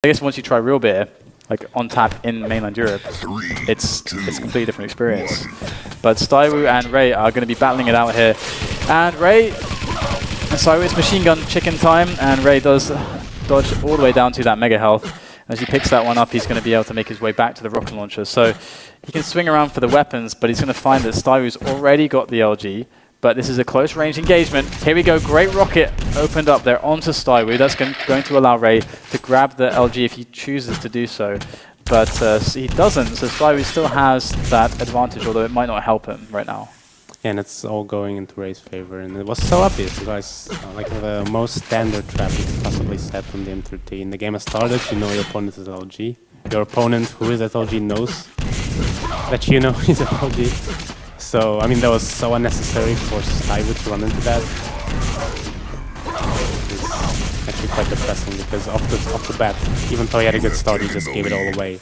I guess once you try real beer, like on tap in mainland Europe, it's a completely different experience. But stywoo and Ray are going to be battling it out here. And Ray, stywoo, it's machine gun chicken time, and Ray does dodge all the way down to that mega health. As he picks that one up, he's going to be able to make his way back to the rocket launcher. So he can swing around for the weapons, but he's going to find that stywoo's already got the LG. But this is a close range engagement. Here we go, great rocket opened up there onto stywoo. That's going to allow Ray to grab the LG if he chooses to do so. But he doesn't, so stywoo still has that advantage, although it might not help him right now. Yeah, and it's all going into Ray's favor, and it was so obvious, guys. Like the most standard trap you could possibly set on the M13. The game has started, you know your opponent is LG. Your opponent, who is at LG, knows that you know he's at LG. So, I mean, that was so unnecessary for stywoo to run into that. It's actually quite depressing because off the bat, even though he had a good start, he just gave it all away.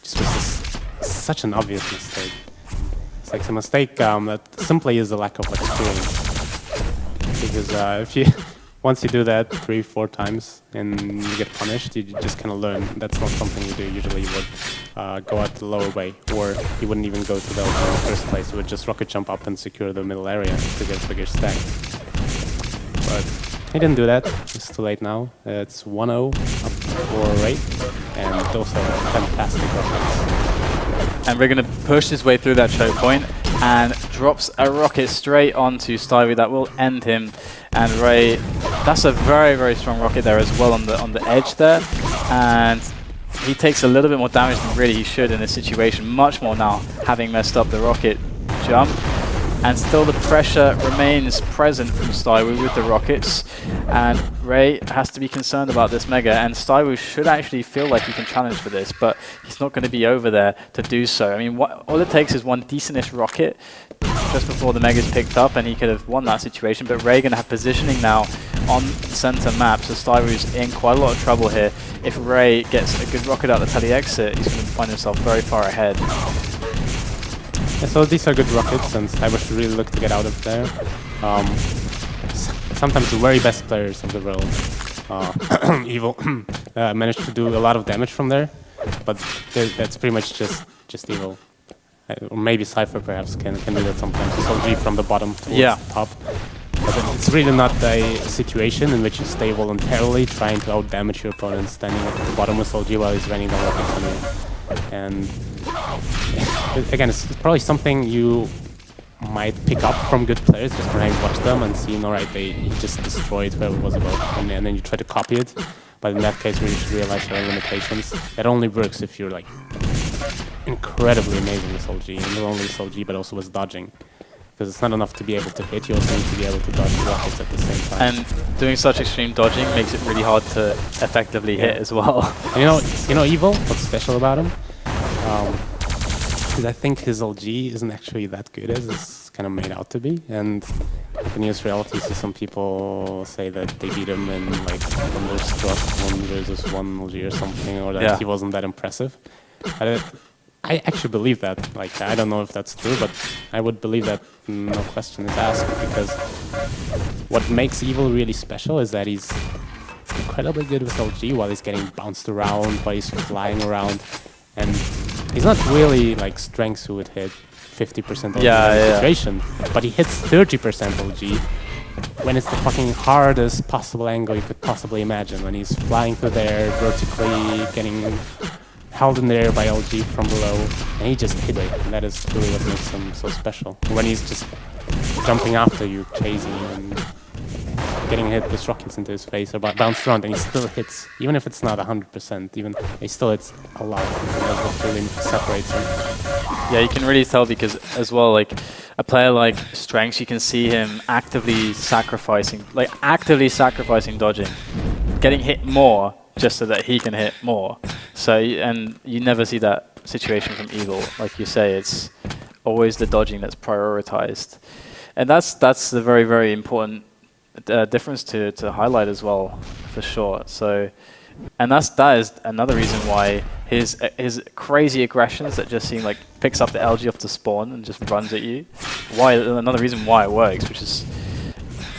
Just was such an obvious mistake. It's like a mistake that simply is a lack of experience. Because if you once you do that 3-4 times and you get punished, you just kind of learn that's not something you do. Usually you would go out the lower way, or you wouldn't even go to the elbow in the first place. You would just rocket jump up and secure the middle area to get a bigger stack. But he didn't do that. It's too late now. It's 1-0 up for Ray, and those are fantastic rockets. And we're going to push his way through that choke point and drops a rocket straight onto stywoo that will end him. And Ray, that's a very, very strong rocket there as well on the edge there. And he takes a little bit more damage than really he should in this situation, much more now, having messed up the rocket jump. And still the pressure remains present from stywoo with the rockets. And Ray has to be concerned about this mega, and stywoo should actually feel like he can challenge for this, but he's not going to be over there to do so. I mean, all it takes is one decentish rocket just before the mega's picked up, and he could have won that situation. But Ray going to have positioning now on center map, so stywoo's in quite a lot of trouble here. If Ray gets a good rocket out the tele exit, he's going to find himself very far ahead. Yeah, so these are good rockets, and stywoo should really look to get out of there. Sometimes the very best players of the world, Evil, manage to do a lot of damage from there, but that's pretty much just Evil. Or maybe Cypher perhaps can do that sometimes. It's LG from the bottom towards the top. But it's really not a situation in which you stay voluntarily trying to out-damage your opponent standing at the bottom with LG while he's raining down rockets on you. And again, it's probably something you might pick up from good players just when I watch them and see, alright, they just destroyed whoever it was about, and then you try to copy it. But in that case, we should realize your own limitations. It only works if you're like incredibly amazing with LG, and not only with LG but also with dodging. Because it's not enough to be able to hit, you also need to be able to dodge rockets at the same time. And doing such extreme dodging makes it really hard to effectively hit as well. And you know Evil, what's special about him? Because I think his LG isn't actually that good as it's kind of made out to be. And in news reality, see some people say that they beat him in like Thunderstruck 1 versus 1 LG or something, or that he wasn't that impressive. I actually believe that. Like, I don't know if that's true, but I would believe that no question is asked, because what makes Evil really special is that he's incredibly good with LG while he's getting bounced around, while he's flying around, and he's not really like Strengths who would hit 50% LG in the situation, but he hits 30% LG when it's the fucking hardest possible angle you could possibly imagine, when he's flying through there vertically, getting held in the air by LG from below, and he just hit it, and that is really what makes him so special. When he's just jumping after you, chasing you, and getting hit with rockets into his face, or bounced around, and he still hits, even if it's not 100%, even he still hits a lot, and that's what really separates him. Yeah, you can really tell, because as well, like a player like Strengths, you can see him actively sacrificing dodging, getting hit more just so that he can hit more. So, and you never see that situation from Evil. Like you say, it's always the dodging that's prioritized. And that's the very, very important difference to highlight as well, for sure. So, and that is another reason why his crazy aggressions that just seem like picks up the LG off the spawn and just runs at you. Another reason why it works, which is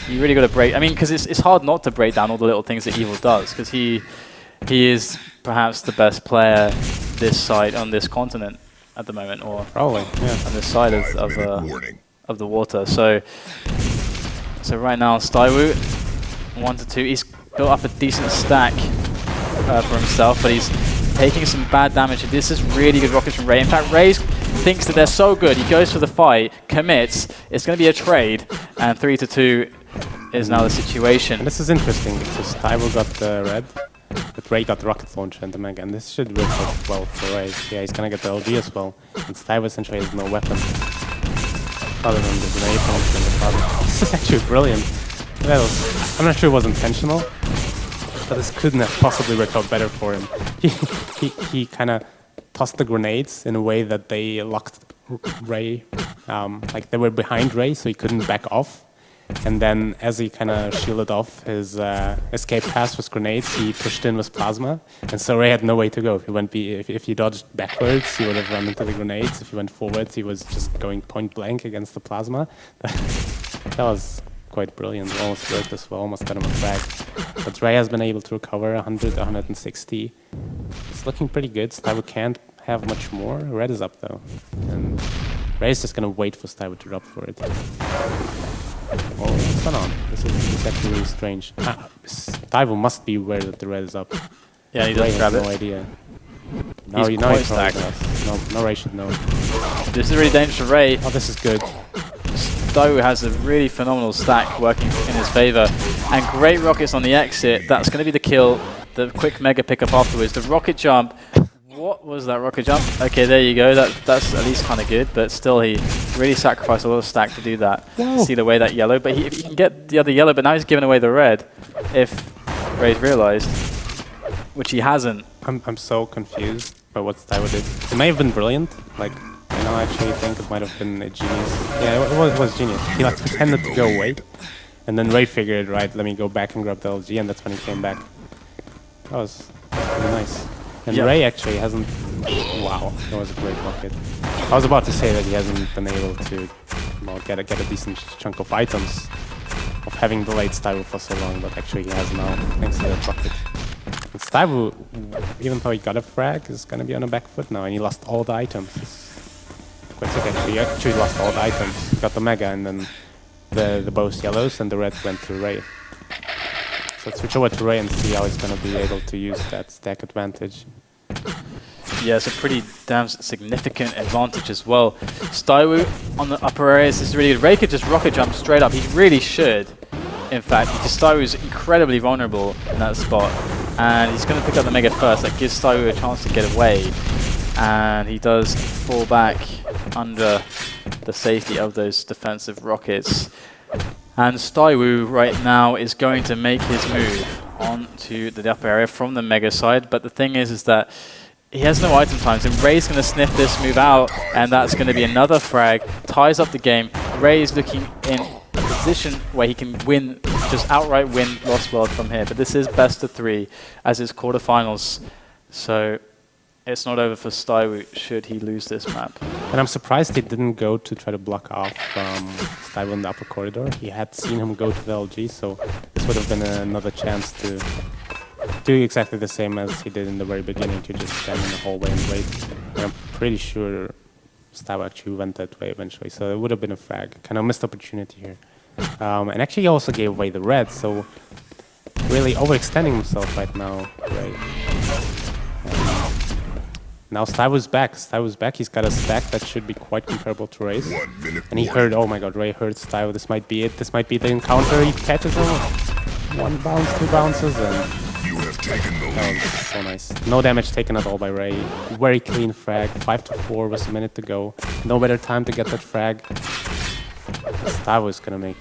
you really got to break. I mean, because it's hard not to break down all the little things that Evil does, because he he is perhaps the best player this side on this continent at the moment, or Probably, yeah. on this side of the water. So right now, stywoo 1 to 2. He's built up a decent stack for himself, but he's taking some bad damage. This is really good rockets from Ray. In fact, Ray thinks that they're so good. He goes for the fight, commits. It's going to be a trade, and 3 to 2 is now the situation. And this is interesting because stywoo got the red, but Ray got the rocket launcher and the mega, and this should work out well for Ray. Yeah, he's gonna get the LG as well, and stywoo essentially has no weapon other than the grenade launcher and the plasma. This is actually brilliant. I'm not sure it was intentional, but this couldn't have possibly worked out better for him. He kind of tossed the grenades in a way that they locked Ray, like they were behind Ray, so he couldn't back off. And then, as he kind of shielded off his escape path with grenades, he pushed in with plasma, and so Ray had no way to go. If he dodged backwards, he would have run into the grenades. If he went forwards, he was just going point blank against the plasma. That was quite brilliant. Almost worked as well. Almost got him a frag. But Ray has been able to recover 100, 160. It's looking pretty good. stywoo can't have much more. Red is up though, and Ray is just gonna wait for stywoo to drop for it. Oh, what's going on? This is actually really strange. stywoo must be aware that the red is up. Yeah, he does grab it. No idea. He's he quite probably stacked. does. No, Ray should know. This is really dangerous for Ray. Oh, this is good. stywoo has a really phenomenal stack working in his favor, and great rockets on the exit. That's going to be the kill. The quick mega pickup afterwards. The rocket jump. What was that rocket jump? Okay, there you go. That's at least kind of good, but still he really sacrificed a lot of stack to do that. See the way that yellow, but if he can get the other yellow, but now he's giving away the red. If Ray's realized, which he hasn't. I'm so confused by what stywoo did. It may have been brilliant. Like, I actually think it might have been a genius. Yeah, it was genius. He like pretended to go away, and then Ray figured, right, let me go back and grab the LG, and that's when he came back. That was really nice. And yep. Ray actually hasn't... Wow, that was a great rocket. I was about to say that he hasn't been able to get a decent chunk of items of having delayed stywoo for so long, but actually he has now, thanks to that rocket. And stywoo, even though he got a frag, is going to be on a back foot now, and he lost all the items. It's quite sick actually. He actually lost all the items. He got the mega, and then the both yellows, and the red went to Ray. So let's switch over to Ray and see how he's going to be able to use that stack advantage. Yeah, it's a pretty damn significant advantage as well. stywoo on the upper areas is really good. Ray could just rocket jump straight up. He really should, in fact, because stywoo is incredibly vulnerable in that spot. And he's going to pick up the mega first. That gives stywoo a chance to get away. And he does fall back under the safety of those defensive rockets. And stywoo right now is going to make his move onto the upper area from the mega side. But the thing is that he has no item times, and Ray's going to sniff this move out, and that's going to be another frag. Ties up the game. Ray is looking in a position where he can win, just outright win Lost World from here. But this is best of 3 as it's quarterfinals. So it's not over for stywoo should he lose this map. And I'm surprised he didn't go to try to block off stywoo in the upper corridor. He had seen him go to the LG, so this would have been another chance to do exactly the same as he did in the very beginning, to just stand in the hallway and wait. And I'm pretty sure stywoo actually went that way eventually, so it would have been a frag. Kind of missed opportunity here. And actually he also gave away the red, so really overextending himself right now, Ray. Now stywoo's back. stywoo's back. He's got a stack that should be quite comparable to Ray's. And he heard, oh my god, Ray heard stywoo. This might be it. This might be the encounter. He catches him. 1 bounce, 2 bounces, and that was so nice. No damage taken at all by Ray. Very clean frag. 5 to 4 with a minute to go. No better time to get that frag. stywoo's gonna make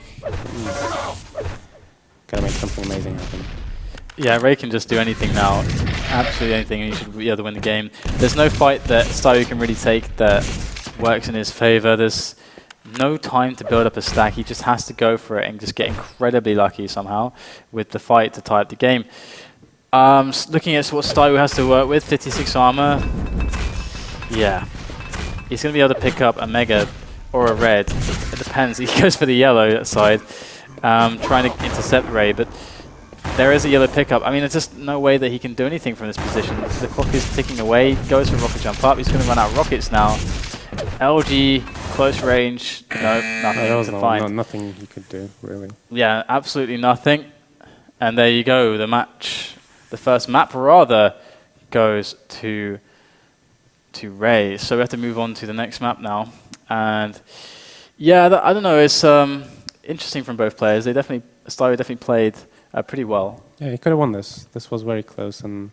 something amazing happen. Yeah, Ray can just do anything now. Absolutely anything, and he should be able to win the game. There's no fight that stywoo can really take that works in his favor. There's no time to build up a stack. He just has to go for it and just get incredibly lucky somehow with the fight to tie up the game. Looking at what stywoo has to work with, 56 armor. Yeah. He's going to be able to pick up a mega or a red. It depends. He goes for the yellow side, trying to intercept Ray, but there is a yellow pickup. I mean, there's just no way that he can do anything from this position. The clock is ticking away. Goes for rocket jump up. He's going to run out of rockets now. LG, close range, no, nothing to find. Nothing he could do, really. Yeah, absolutely nothing. And there you go. The first map rather, goes to Ray. So we have to move on to the next map now. And yeah, I don't know. It's interesting from both players. stywoo definitely played pretty well. Yeah, he could have won this. This was very close, and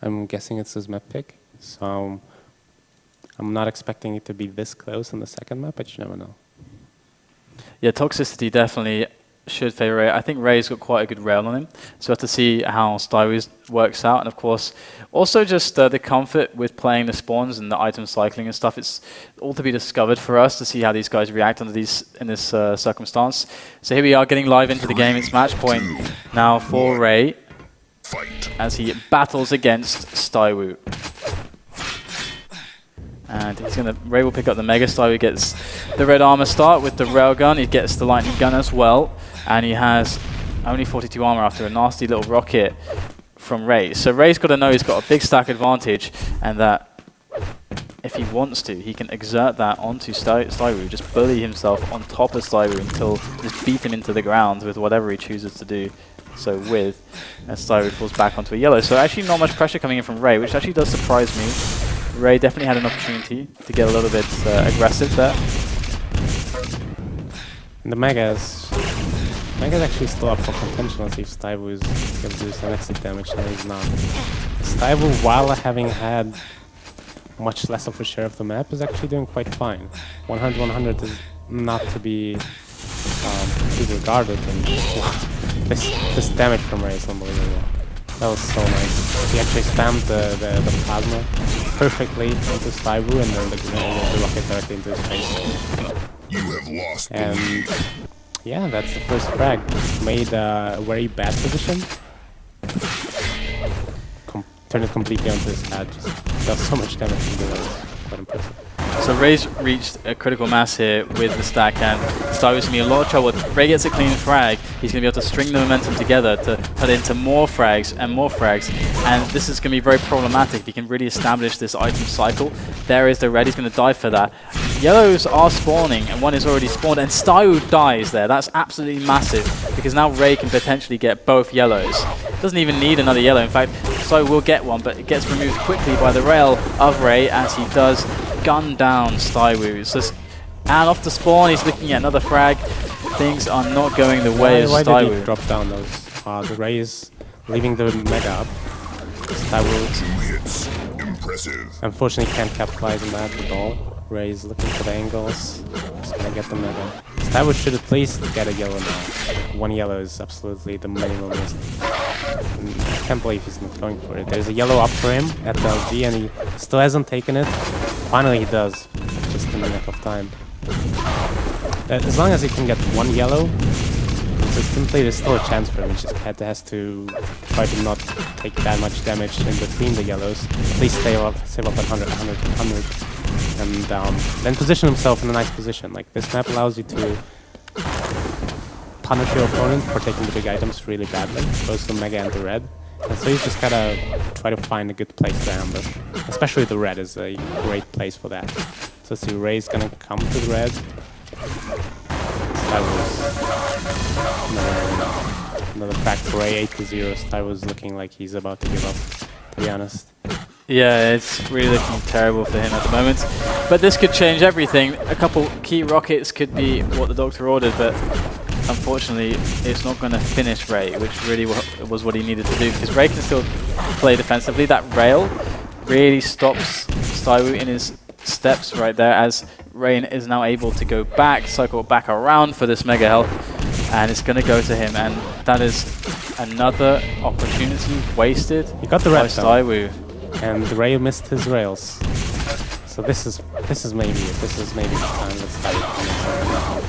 I'm guessing it's his map pick. So I'm not expecting it to be this close in the second map, but you never know. Yeah, toxicity definitely should favor Ray. I think Ray's got quite a good rail on him, so we have to see how stywoo works out. And of course, also just the comfort with playing the spawns and the item cycling and stuff. It's all to be discovered for us to see how these guys react under in this circumstance. So here we are getting live into the game. It's match point now for Ray as he battles against stywoo. And Ray will pick up the Mega. stywoo gets the red armor start with the railgun. He gets the lightning gun as well. And he has only 42 armor after a nasty little rocket from Ray. So Ray's got to know he's got a big stack advantage, and that if he wants to, he can exert that onto stywoo, just bully himself on top of stywoo until just beat him into the ground with whatever he chooses to do. So and stywoo falls back onto a yellow. So actually not much pressure coming in from Ray, which actually does surprise me. Ray definitely had an opportunity to get a little bit aggressive there. And the Mega's actually still up for contention. Let's see if stywoo is going to do some exit damage. No, he's not. stywoo, while having had much less of a share of the map, is actually doing quite fine. 100-100 is not to be disregarded. And this damage from Ray is unbelievable. That was so nice. He actually spammed the plasma perfectly into stywoo, and then the rocket directly into his face. You have lost. And yeah, that's the first frag. It's made a very bad position. Turned it completely onto his head. Just does so much damage from the walls. Quite impressive. So Ray's reached a critical mass here with the stack, and stywoo's going to be in a lot of trouble. If Ray gets a clean frag, he's going to be able to string the momentum together to cut into more frags and more frags. And this is going to be very problematic if he can really establish this item cycle. There is the red, he's going to die for that. Yellows are spawning, and one is already spawned, and stywoo dies there. That's absolutely massive, because now Ray can potentially get both yellows. Doesn't even need another yellow. In fact, stywoo will get one, but it gets removed quickly by the rail of Ray as he does gun down stywoo. And off the spawn, he's looking at another frag. Things are not going the way of stywoo. Why did he drop down those? The Ray is leaving the Mega up. stywoo, impressive. Unfortunately, can't capitalize on that at all. Ray is looking for the angles. He's gonna get the Mega. stywoo should at least get a yellow now. One yellow is absolutely the minimum. I can't believe he's not going for it. There's a yellow up for him at the LG, and he still hasn't taken it. Finally he does, just in the nick of time. As long as he can get one yellow consistently, there's still a chance for him. He just has to try to not take that much damage in between the yellows. At least save up 100, and then position himself in a nice position. Like, this map allows you to punish your opponent for taking the big items really badly, both the Mega and the red. And so you just gotta try to find a good place to ambush. Especially the red is a great place for that. So see, Ray's gonna come to the red. Another crack for Ray, 8-0. stywoo's looking like he's about to give up, to be honest. Yeah, it's really looking terrible for him at the moment. But this could change everything. A couple key rockets could be what the doctor ordered, but unfortunately, it's not going to finish Ray, which really was what he needed to do, because Ray can still play defensively. That rail really stops stywoo in his steps right there, as Ray is now able to go back, cycle back around for this Mega health, and it's going to go to him, and that is another opportunity wasted. He got the red by stywoo. And Ray missed his rails. So this is maybe the time that stywoo.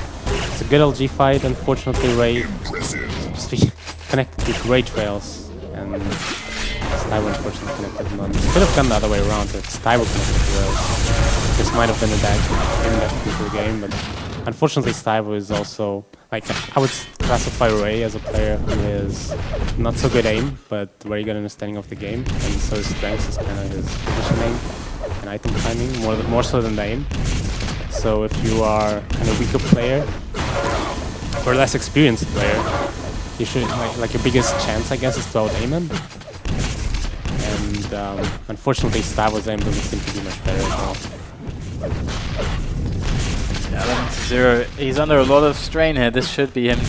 It's a good LG fight. Unfortunately, Ray just connected to great rails, and stywoo unfortunately connected none. Could have gone the other way around if stywoo connected the rails. This might have been a bad into the game, but unfortunately stywoo is also, like, I would classify Ray as a player who is not so good aim, but very good understanding of the game, and so his strength is kind of his positioning and item timing, more so than the aim. So if you are kind of weaker player or less experienced player, you should like your biggest chance, I guess, is to out aim him. And unfortunately, stywoo's aim doesn't seem to be much better at all. Yeah, 11-0. He's under a lot of strain here. This should be him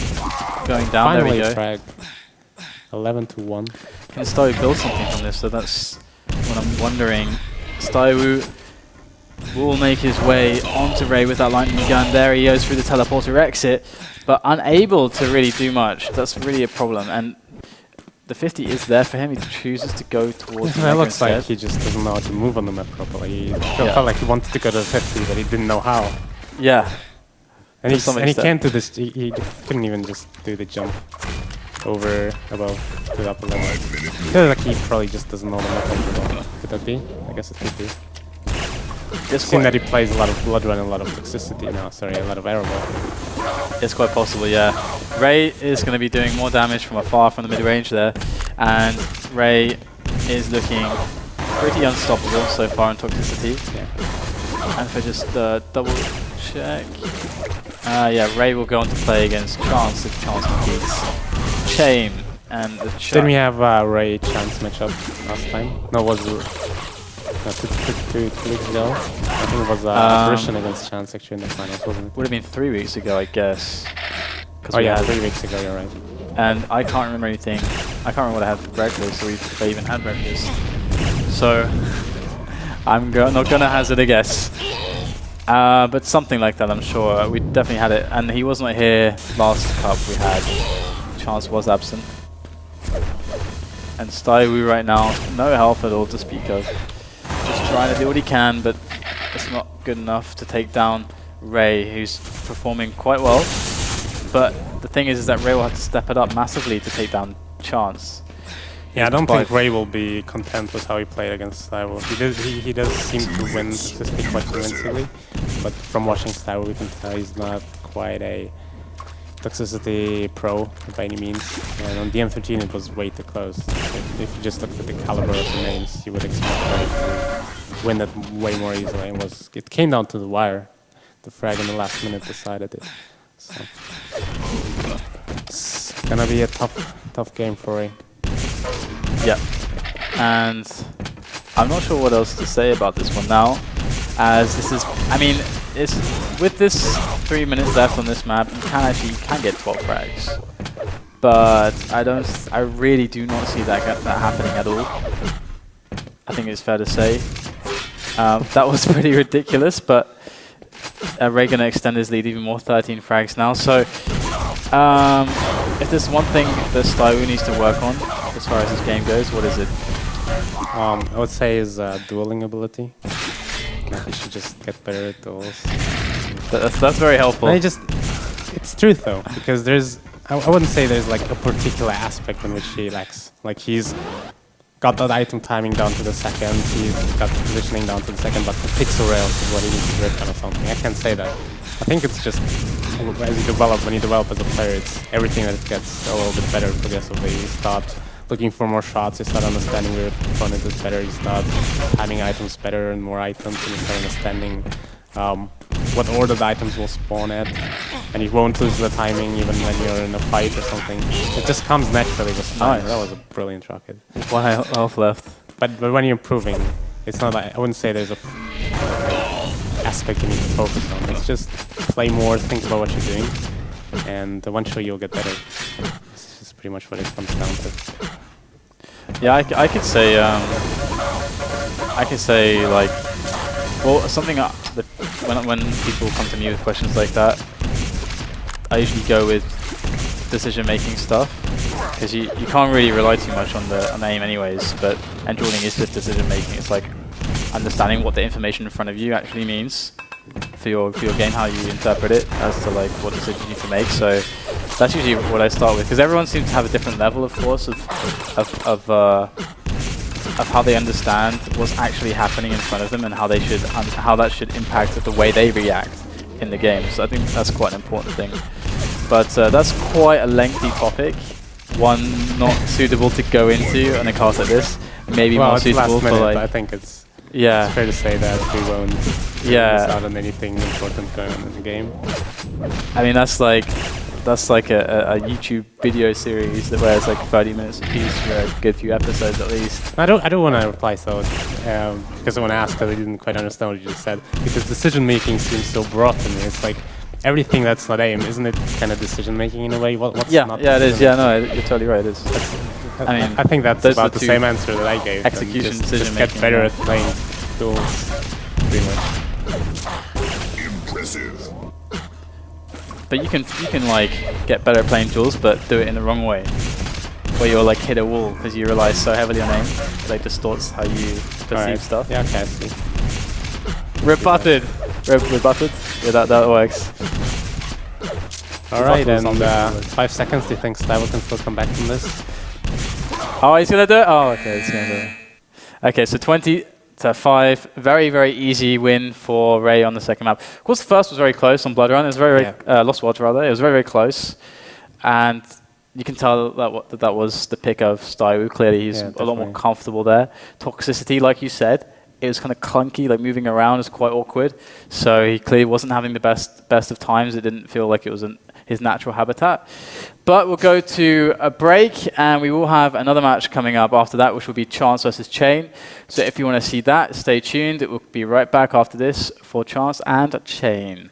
going down. Finally, there we go. frag. 11-1. Can stywoo build something from this? So that's what I'm wondering. stywoo will make his way onto Ray with that lightning gun. There he goes through the teleporter exit, but unable to really do much. That's really a problem. And the 50 is there for him. He chooses to go towards the It looks instead. like he just doesn't know how to move on the map properly. He felt like he wanted to go to the 50, but he didn't know how. Yeah. And, he extent. can't do this. He couldn't even just do the jump over above to the upper level. I feel like he probably just doesn't know the map very well. Could that be? I guess it could be. I've seen that he plays a lot of Blood Run and a lot of Toxicity now. Sorry, a lot of Aeroball. It's quite possible, yeah. Ray is going to be doing more damage from afar from the mid-range there, and Ray is looking pretty unstoppable so far in Toxicity. Yeah. And if I just double check... yeah, Ray will go on to play against Chance if Chance defeats Chain. And the Didn't we have Ray Chance matchup last time? No, it was two weeks ago. I think it was Apparition against Chance actually in the finals, wasn't it? Would have been 3 weeks ago, I guess. Oh yeah, 3 weeks ago, you're right. And I can't remember anything. I can't remember what I had for breakfast, or if I even had breakfast. So I'm not gonna hazard a guess. But something like that, I'm sure. We definitely had it. And he was not here last cup we had. Chance was absent. And stywoo right now, no health at all to speak of. Just trying to do what he can, but it's not good enough to take down Ray, who's performing quite well. But the thing is that Ray will have to step it up massively to take down Chance. Yeah, I don't think Ray will be content with how he played against stywoo. He does seem to win Toxicity quite convincingly, but from watching stywoo we can tell he's not quite a Toxicity pro by any means. And on the M13 it was way too close. If you just looked at the caliber of the names, you would expect Ray to win that way more easily. It came down to the wire. The frag in the last minute decided it. So it's gonna be a tough game for Ray. Yeah, and I'm not sure what else to say about this one now, as this is, I mean, it's with this 3 minutes left on this map, you can get 12 frags, but I really do not see that happening at all. I think it's fair to say that was pretty ridiculous, but Ray gonna extend his lead even more, 13 frags now. So if there's one thing that stywoo needs to work on as far as his game goes, what is it? I would say his dueling ability. He should just get better at duels. That's very helpful. It's truth though, because I wouldn't say there's like a particular aspect in which he lacks. Like he's got that item timing down to the second, he's got the positioning down to the second, but the pixel rails is what he needs to work on or something. I can't say that. I think it's just when you develop as a player, it's everything that it gets a little bit better progressively. You start looking for more shots, you start understanding where your opponent is better, you start timing items better and more items, and you start understanding what order the items will spawn at, and you won't lose the timing even when you're in a fight or something. It just comes naturally with time. That was a brilliant rocket. 1 health left. But when you're improving, it's not like, I wouldn't say there's a aspect you need to focus on. It's just play more, think about what you're doing, and eventually you'll get better. This is pretty much what it comes down to. Yeah, I could say like, well, something that when people come to me with questions like that, I usually go with decision-making stuff, because you can't really rely too much on the aim anyways. And dueling is just decision-making. It's like understanding what the information in front of you actually means for your game, how you interpret it as to like what decision you need to make. So that's usually what I start with, because everyone seems to have a different level, of course, of how they understand what's actually happening in front of them and how that should impact the way they react in the game. So I think that's quite an important thing. But that's quite a lengthy topic. One not suitable to go into on a cast like this. Maybe well, more it's suitable last for minute. like. I think it's Yeah. fair to say that we won't miss out on anything important going on in the game. I mean, that's like a YouTube video series that where it's like 30 minutes a piece for a good few episodes at least. I don't want to reply so because I want to ask because I didn't quite understand what you just said. Because decision making seems so broad to me. It's like everything that's not aim, isn't it? Kind of decision making in a way. What's not? Yeah, it is. Yeah, no, you're totally right. It is. I mean, I think that's about the same answer that I gave. Execution, decision just making. get better at playing duels, pretty much. Impressive. But you can like get better at playing duels, but do it in the wrong way, where you'll like hit a wall because you rely so heavily on aim, it, like distorts how you perceive stuff. Yeah, okay, I see. Rebutted. Rebutted. Yeah, that works. All right, and 5 seconds. Do you think stywoo can still come back from this? Oh, he's gonna do it. Oh, okay, he's gonna do it. Okay, so 20-5, very easy win for Ray on the second map. Of course, the first was very close on Blood Run. It was very Lost World rather. It was very close, and you can tell that was the pick of stywoo. Clearly, he's a lot more comfortable there. Toxicity, like you said, it was kind of clunky. Like moving around is quite awkward. So he clearly wasn't having the best of times. It didn't feel like it was his natural habitat. But we'll go to a break, and we will have another match coming up after that, which will be Chance versus Chain. So if you want to see that, stay tuned. It will be right back after this for Chance and Chain.